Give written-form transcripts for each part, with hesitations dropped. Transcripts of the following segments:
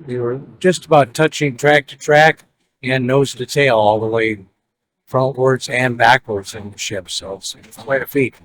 They were just about touching track to track and nose to tail all the way frontwards and backwards in the ship. So it's quite a feat.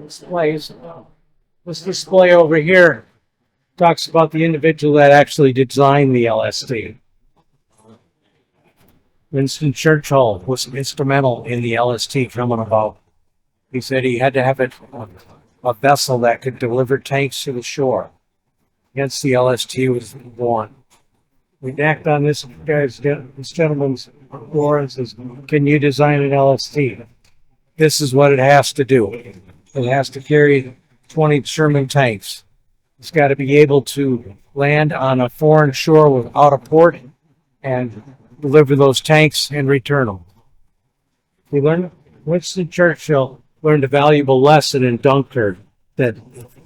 Displays. This display over here talks about the individual that actually designed the LST. Winston Churchill was instrumental in the LST coming about. He said he had to have a vessel that could deliver tanks to the shore. Hence, the LST was born. We act on this gentleman's floor and says, "Can you design an LST?" This is what it has to do. It has to carry 20 Sherman tanks. It's got to be able to land on a foreign shore without a port and deliver those tanks and return them. Winston Churchill learned a valuable lesson in Dunkirk that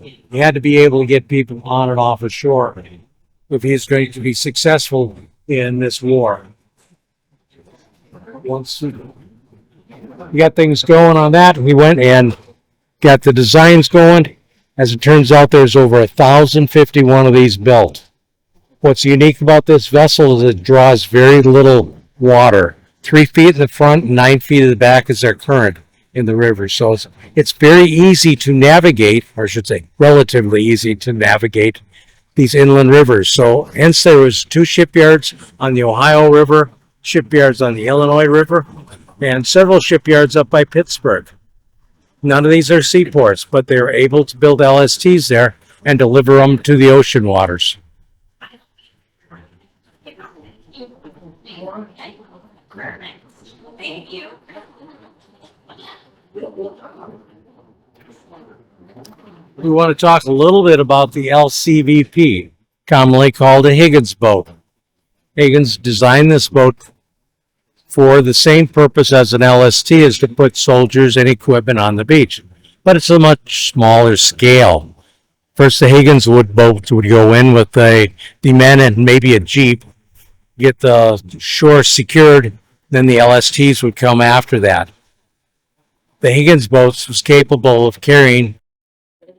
he had to be able to get people on and off the shore if he's going to be successful in this war. Once we got things going on that, we went and got the designs going. As it turns out, there's over 1,051 of these built. What's unique about this vessel is it draws very little water. 3 feet in the front, 9 feet in the back is their current in the river. So it's very easy to navigate, or I should say, relatively easy to navigate these inland rivers. So hence there was 2 shipyards on the Ohio River, shipyards on the Illinois River, and several shipyards up by Pittsburgh. None of these are seaports, but they were able to build LSTs there and deliver them to the ocean waters. We want to talk a little bit about the LCVP, commonly called a Higgins boat. Higgins designed this boat for the same purpose as an LST, is to put soldiers and equipment on the beach. But it's a much smaller scale. First, the Higgins boat would go in with the men and maybe a jeep, get the shore secured, then the LSTs would come after that. The Higgins boat was capable of carrying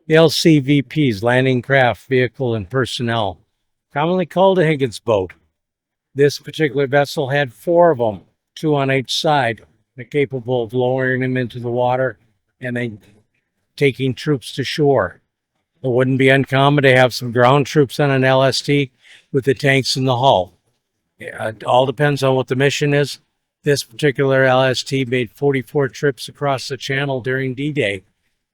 the LCVPs, landing craft, vehicle, and personnel, commonly called a Higgins boat. This particular vessel had 4 of them, 2 on each side. They're capable of lowering them into the water and then taking troops to shore. It wouldn't be uncommon to have some ground troops on an LST with the tanks in the hull. It all depends on what the mission is. This particular LST made 44 trips across the channel during D-Day.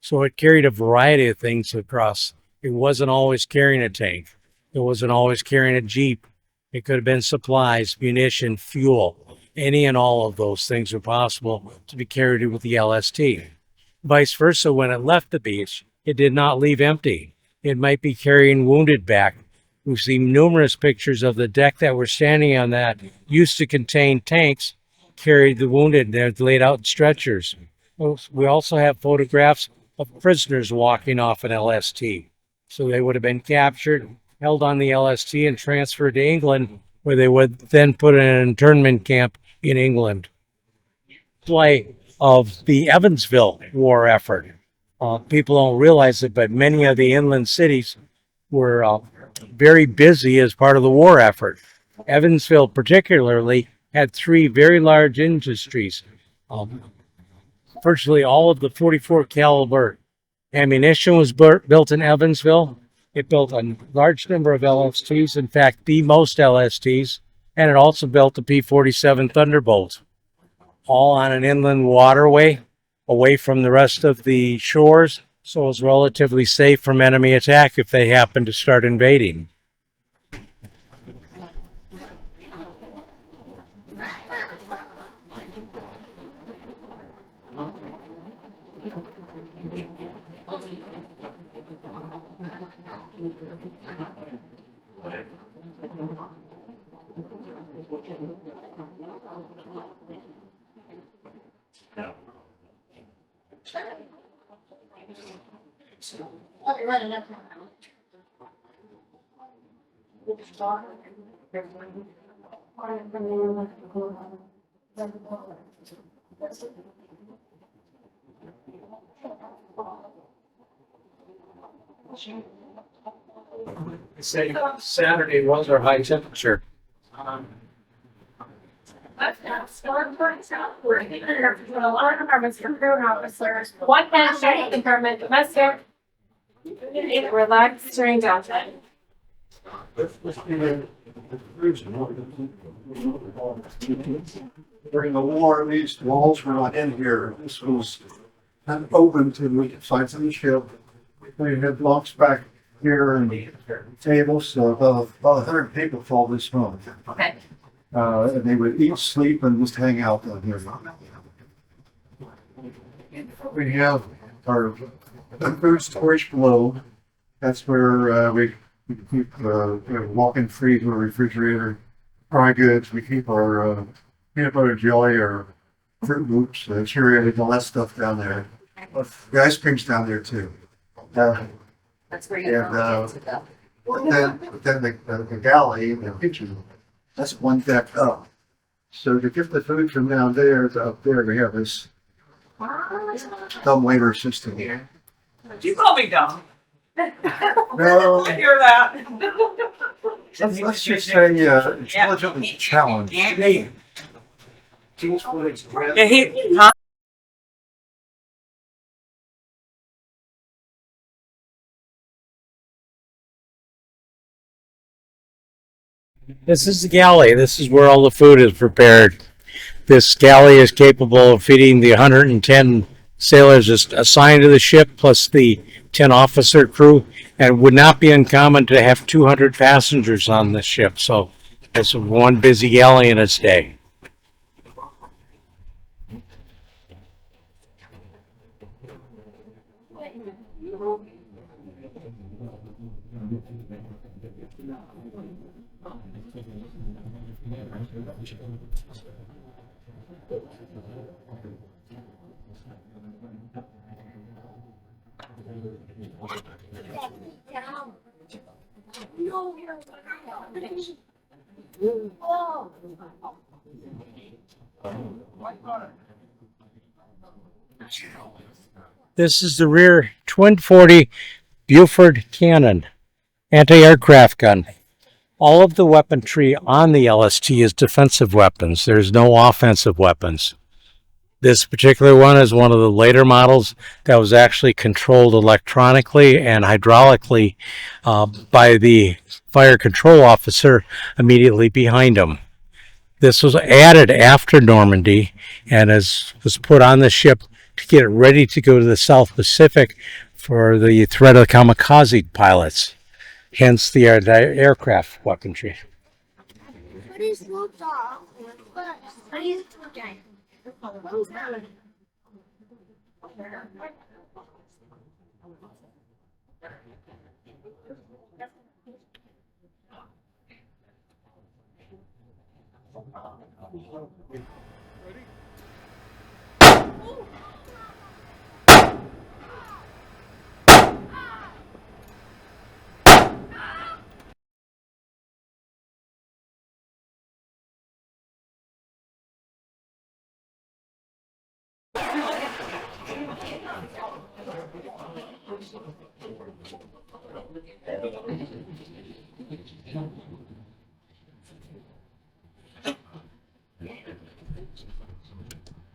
So it carried a variety of things across. It wasn't always carrying a tank. It wasn't always carrying a jeep. It could have been supplies, munition, fuel. Any and all of those things were possible to be carried with the LST. Vice versa, when it left the beach, it did not leave empty. It might be carrying wounded back. We've seen numerous pictures of the deck that were standing on that used to contain tanks, carried the wounded. They're laid out in stretchers. We also have photographs of prisoners walking off an LST. So they would have been captured, held on the LST, and transferred to England, where they would then put in an internment camp in England. Play of the Evansville war effort. People don't realize it, but many of the inland cities were very busy as part of the war effort. Evansville particularly had 3 very large industries. Virtually all of the 44 caliber ammunition was built in Evansville. It built a large number of LSTs, in fact, the most LSTs, and it also built the P-47 Thunderbolt, all on an inland waterway away from the rest of the shores, so it was relatively safe from enemy attack if they happened to start invading. Say Saturday was our high temperature. Officers. One handshake, department domestic. Relax during downtime. During the war, these walls were not in here. This was not open to the sides of the ship. We had blocks back here and tables, so about 100 people fall this month. Okay. And they would eat, sleep, and just hang out down here. We have our food storage below. That's where we keep walk-in freezer, refrigerator, dry goods. We keep our peanut butter jelly, our Fruit Loops, Cheerios, all that stuff down there. The ice cream's down there too. That's where you And then the galley, the kitchen, that's one deck up. So to get the food from down there to up there, we have this dumb waiter system here. You call me dumb. No, I hear that. let's just say intelligently challenged. Yeah, huh? This is the galley. This is where all the food is prepared. This galley is capable of feeding the 110 sailors assigned to the ship, plus the 10 officer crew, and it would not be uncommon to have 200 passengers on this ship. So it's one busy galley in its day. This is the rear twin 40 Buford cannon, anti-aircraft gun. All of the weaponry on the LST is defensive weapons. There's no offensive weapons. This particular one is one of the later models that was actually controlled electronically and hydraulically by the fire control officer immediately behind him. This was added after Normandy and was put on the ship to get it ready to go to the South Pacific for the threat of kamikaze pilots, hence the aircraft weaponry. What is Bulldog? What is Bulldog?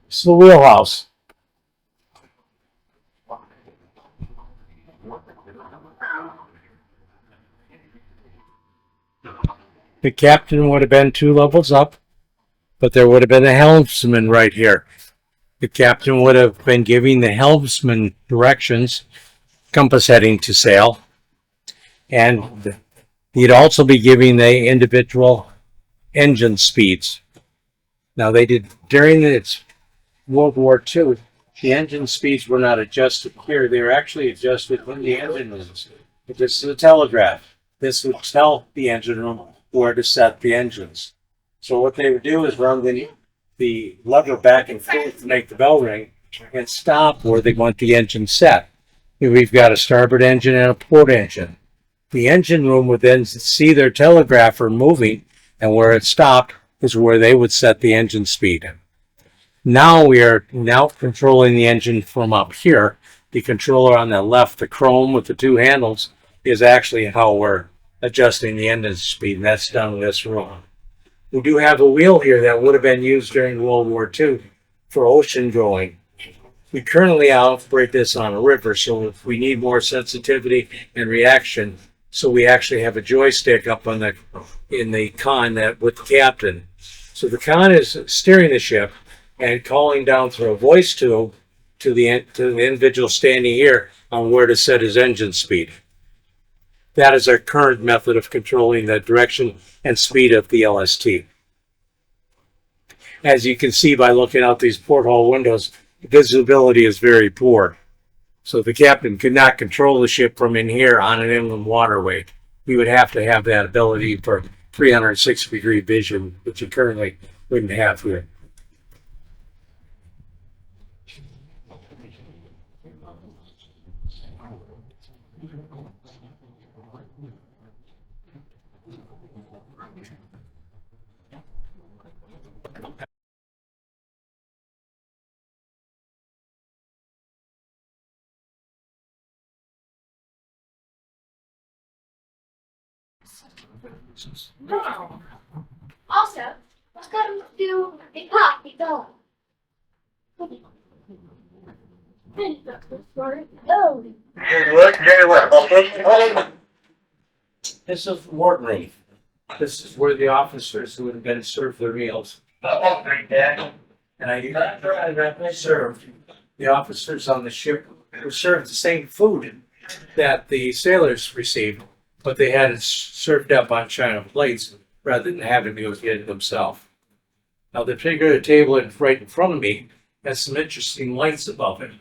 It's the wheelhouse. The captain would have been 2 levels up, but there would have been a helmsman right here. The captain would have been giving the helmsman directions, compass heading to sail, and he'd also be giving the individual engine speeds. Now they did, during its World War II, the engine speeds were not adjusted here. They were actually adjusted in the engine rooms. This is a telegraph. This would tell the engine room where to set the engines. So what they would do is run the lever back and forth to make the bell ring, and stop where they want the engine set. We've got a starboard engine and a port engine. The engine room would then see their telegrapher moving, and where it stopped is where they would set the engine speed. Now we are controlling the engine from up here. The controller on the left, the chrome with the two handles, is actually how we're adjusting the engine speed, and that's done in this room. We do have a wheel here that would have been used during World War II for ocean going. We currently operate this on a river, so if we need more sensitivity and reaction, so we actually have a joystick up on in the con that with the captain. So the con is steering the ship and calling down through a voice tube to the individual standing here on where to set his engine speed. That is our current method of controlling the direction and speed of the LST. As you can see by looking out these porthole windows, the visibility is very poor. So the captain could not control the ship from in here on an inland waterway. We would have to have that ability for 360-degree vision, which you currently wouldn't have here. No. Also, let's go do a party dog. Oh. This is the ward room. This is where the officers who had been served their meals. And I served the officers on the ship who served the same food that the sailors received, but they had it served up on china plates rather than having to go get it themselves. Now the particular table right in front of me has some interesting lights above it.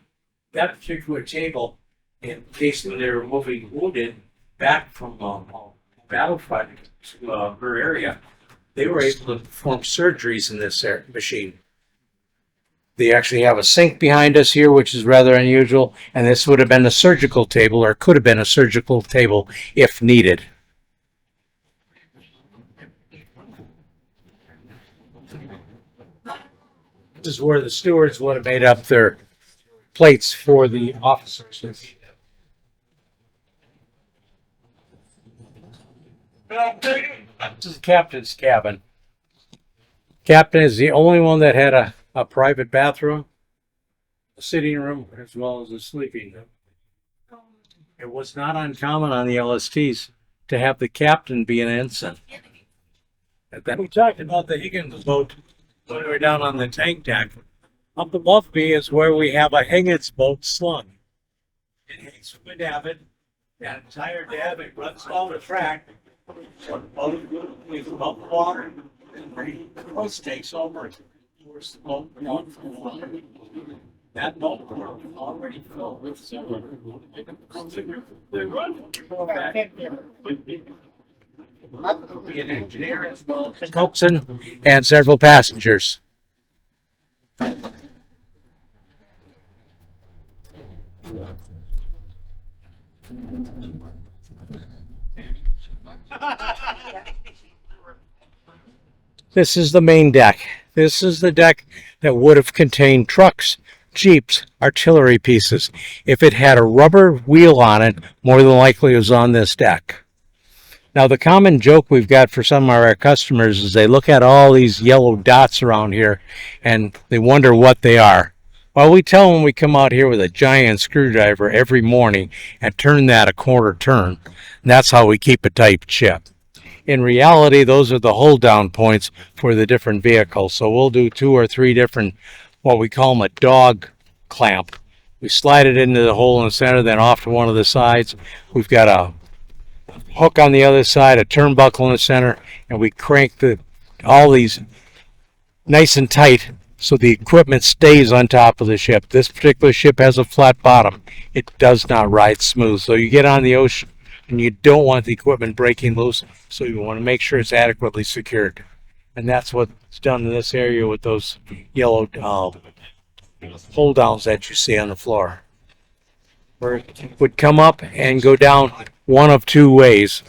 That particular table, in case when they were moving wounded back from battlefront to her area, they were able to perform surgeries in this machine. They actually have a sink behind us here, which is rather unusual, and this would have been a surgical table, or could have been a surgical table if needed. This is where the stewards would have made up their plates for the officers. This is the captain's cabin. Captain is the only one that had a private bathroom, a sitting room, as well as a sleeping room. It was not uncommon on the LSTs to have the captain be an ensign. And then we talked about the Higgins boat when we were down on the tank deck. Up above me is where we have a Higgins boat slung. It hangs from a davit. That entire davit runs down the track. So the boat is above the water. And the coast takes over. Force the boat down from the water. That boat already filled with silver. The run back. Be an engineer as well as coxswain and several passengers. This is the main deck. This is the deck that would have contained trucks, jeeps, artillery pieces. If it had a rubber wheel on it, more than likely it was on this deck. Now, the common joke we've got for some of our customers is they look at all these yellow dots around here and they wonder what they are. Well, we tell them we come out here with a giant screwdriver every morning and turn that a quarter turn. And that's how we keep a tight ship. In reality, those are the hold down points for the different vehicles. So we'll do 2 or 3 different, what we call them a dog clamp. We slide it into the hole in the center, then off to one of the sides. We've got a hook on the other side, a turnbuckle in the center, and we crank all these nice and tight so the equipment stays on top of the ship. This particular ship has a flat bottom. It does not ride smooth. So you get on the ocean and you don't want the equipment breaking loose, so you want to make sure it's adequately secured. And that's what's done in this area with those yellow pull downs that you see on the floor. Where it would come up and go down one of two ways.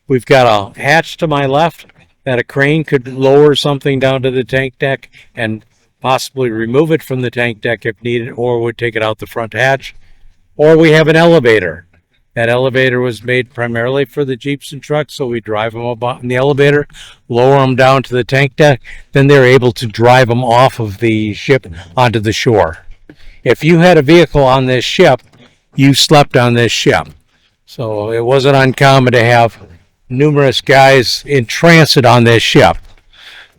We've got a hatch to my left that a crane could lower something down to the tank deck and possibly remove it from the tank deck if needed, or would take it out the front hatch. Or we have an elevator. That elevator was made primarily for the Jeeps and trucks, so we drive them up in the elevator, lower them down to the tank deck, then they're able to drive them off of the ship onto the shore. If you had a vehicle on this ship, you slept on this ship. So it wasn't uncommon to have numerous guys in transit on this ship.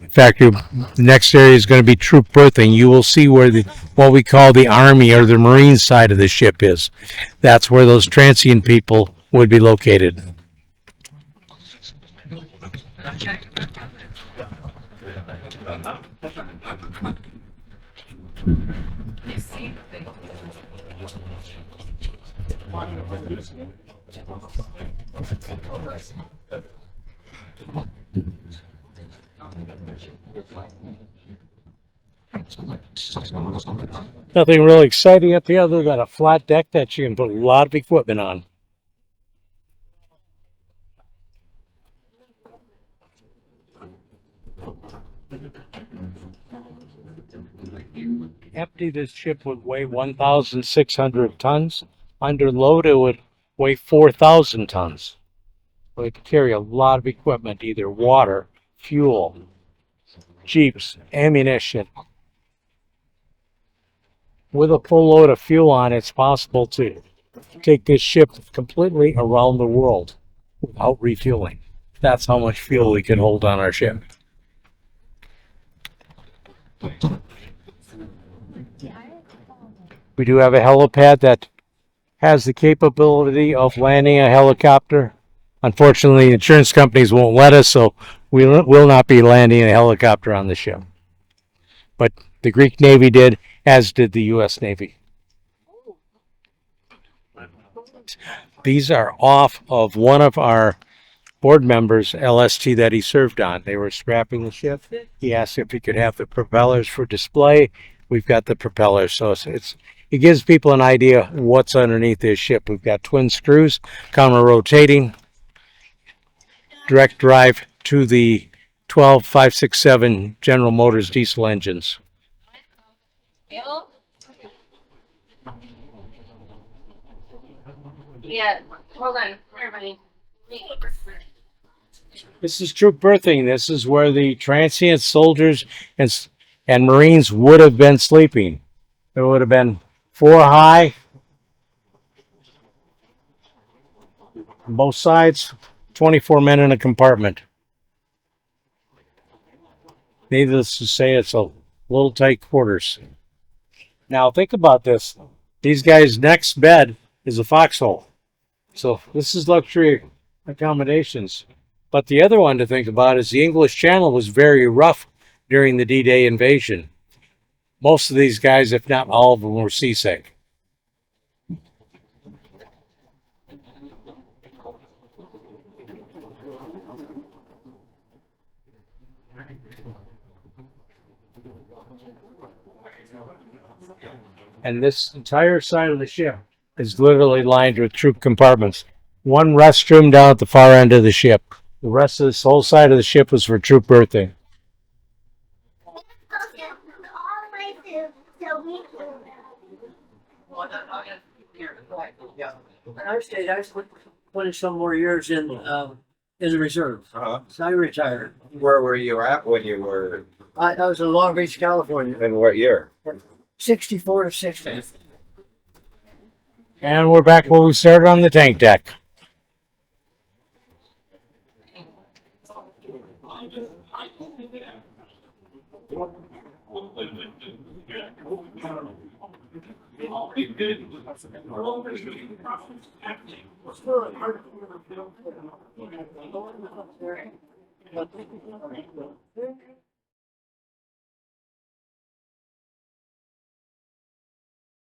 In fact, the next area is going to be troop berthing. You will see where what we call the Army or the Marine side of the ship is. That's where those transient people would be located. Nothing really exciting up here other than a flat deck that you can put a lot of equipment on. Empty, this ship would weigh 1,600 tons. Under load, it would weigh 4,000 tons. So it could carry a lot of equipment, either water, fuel, jeeps, ammunition. With a full load of fuel on, it's possible to take this ship completely around the world without refueling. That's how much fuel we can hold on our ship. We do have a helipad that has the capability of landing a helicopter. Unfortunately, insurance companies won't let us, so we will not be landing a helicopter on the ship. But the Greek Navy did, as did the U.S. Navy. These are off of one of our board members' LST that he served on. They were scrapping the ship. He asked if he could have the propellers for display. We've got the propellers, so it gives people an idea what's underneath this ship. We've got twin screws, counter-rotating, direct drive to the 12.567 General Motors diesel engines. Yeah, hold on, everybody. This is troop berthing. This is where the transient soldiers and Marines would have been sleeping. There would have been 4 high on both sides, 24 men in a compartment. Needless to say, it's a little tight quarters. Now think about this. These guys' next bed is a foxhole. So this is luxury accommodations. But the other one to think about is the English Channel was very rough during the D-Day invasion. Most of these guys, if not all of them, were seasick. And this entire side of the ship is literally lined with troop compartments. One restroom down at the far end of the ship. The rest of this whole side of the ship was for troop berthing. I stayed. I spent 20 some more years in the reserve. So I retired. Where were you at when you were? I was in Long Beach, California, In what year? 64 to 60. And we're back where we started on the tank deck. Still